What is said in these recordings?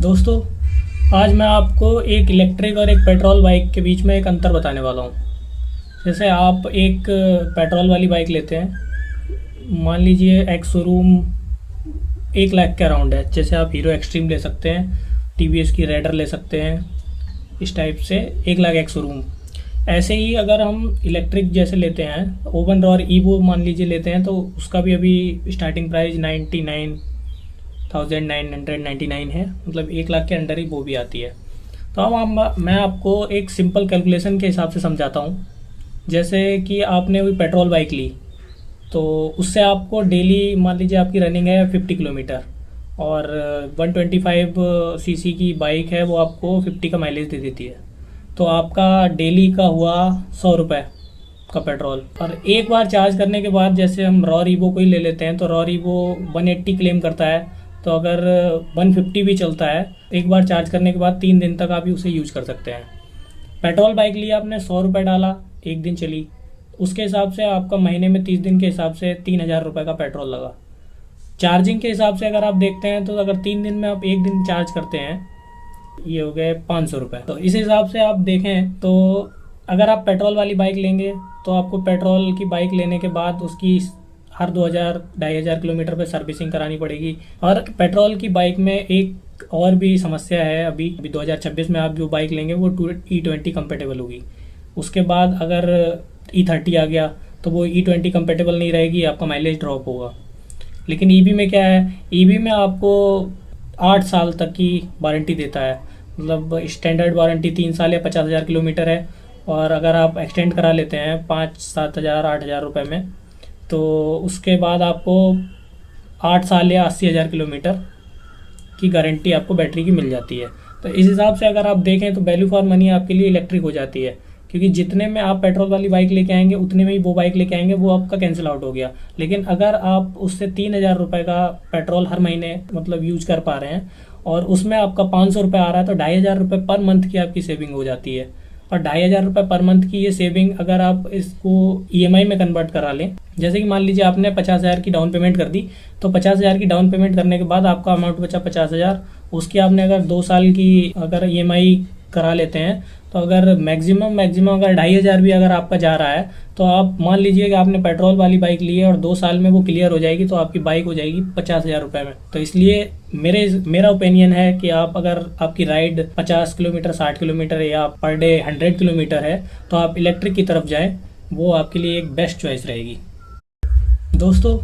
दोस्तों, आज मैं आपको एक इलेक्ट्रिक और एक पेट्रोल बाइक के बीच में एक अंतर बताने वाला हूँ। जैसे आप एक पेट्रोल वाली बाइक लेते हैं, मान लीजिए एक्स शोरूम 1 लाख के अराउंड है। जैसे आप हीरो एक्सट्रीम ले सकते हैं, टीवीएस की रेडर ले सकते हैं, इस टाइप से 1 लाख एक्स शोरूम। ऐसे ही अगर हम इलेक्ट्रिक जैसे लेते हैं, ओवन रॉर ईवो मान लीजिए लेते हैं, तो उसका भी अभी स्टार्टिंग प्राइस 99,999 है, मतलब 1 लाख के अंडर ही वो भी आती है। तो अब मैं आपको एक सिंपल कैलकुलेशन के हिसाब से समझाता हूँ। जैसे कि आपने कोई पेट्रोल बाइक ली, तो उससे आपको डेली मान लीजिए आपकी रनिंग है 50 किलोमीटर, और 125 सीसी की बाइक है, वो आपको 50 का माइलेज दे देती है। तो आपका डेली का हुआ 100 रुपये का पेट्रोल। और एक बार चार्ज करने के बाद, जैसे हम रॉ रीवो को ही ले लेते हैं, तो रॉ रीवो 180 क्लेम करता है, तो अगर 150 भी चलता है, एक बार चार्ज करने के बाद 3 दिन तक आप उसे यूज कर सकते हैं। पेट्रोल बाइक लिया आपने, 100 रुपये डाला, 1 दिन चली, उसके हिसाब से आपका महीने में 30 दिन के हिसाब से 3,000 रुपये का पेट्रोल लगा। चार्जिंग के हिसाब से अगर आप देखते हैं, तो अगर 3 दिन में आप 1 दिन चार्ज करते हैं, ये हो गए 500 रुपये। तो इस हिसाब से आप देखें तो अगर आप पेट्रोल वाली बाइक लेंगे, तो आपको पेट्रोल की बाइक लेने के बाद उसकी हर 2,000-2,500 किलोमीटर पे सर्विसिंग करानी पड़ेगी। और पेट्रोल की बाइक में एक और भी समस्या है, अभी 2026 में आप जो बाइक लेंगे वो E20 कंपेटेबल होगी। उसके बाद अगर E30 आ गया, तो वो E20 कंपेटेबल नहीं रहेगी, आपका माइलेज ड्रॉप होगा। लेकिन ईवी में क्या है, ईवी में आपको 8 साल तक की वारंटी देता है, मतलब स्टैंडर्ड वारंटी 3 साल या 50,000 किलोमीटर है। और अगर आप एक्सटेंड करा लेते हैं 5-7,000-8,000 रुपये में, तो उसके बाद आपको 8 साल या 80,000 किलोमीटर की गारंटी आपको बैटरी की मिल जाती है। तो इस हिसाब से अगर आप देखें तो वैल्यू फॉर मनी आपके लिए इलेक्ट्रिक हो जाती है, क्योंकि जितने में आप पेट्रोल वाली बाइक लेके आएंगे उतने में ही वो बाइक लेके आएंगे, वो आपका कैंसिल आउट हो गया। लेकिन अगर आप उससे 3,000 रुपये का पेट्रोल हर महीने मतलब यूज कर पा रहे हैं, और उसमें आपका 500 रुपये आ रहा है, तो 2,500 रुपये पर मंथ की आपकी सेविंग हो जाती है। और 2,500 रुपये पर मंथ की ये सेविंग अगर आप इसको EMI में कन्वर्ट करा लें, जैसे कि मान लीजिए आपने 50,000 की डाउन पेमेंट कर दी, तो 50,000 की डाउन पेमेंट करने के बाद आपका अमाउंट बचा 50,000। उसकी आपने अगर 2 साल की अगर EMI करा लेते हैं, तो अगर मैक्सिमम अगर 2,500 भी अगर आपका जा रहा है, तो आप मान लीजिए कि आपने पेट्रोल वाली बाइक ली है और 2 साल में वो क्लियर हो जाएगी, तो आपकी बाइक हो जाएगी 50,000 रुपये में। तो इसलिए मेरा ओपिनियन है कि आप अगर आपकी राइड 50 किलोमीटर 60 किलोमीटर या पर डे 100 किलोमीटर है, तो आप इलेक्ट्रिक की तरफ जाएँ, वो आपके लिए एक बेस्ट चॉइस रहेगी। दोस्तों,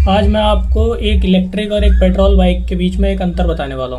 आज मैं आपको एक इलेक्ट्रिक और एक पेट्रोल बाइक के बीच में एक अंतर बताने वाला हूँ।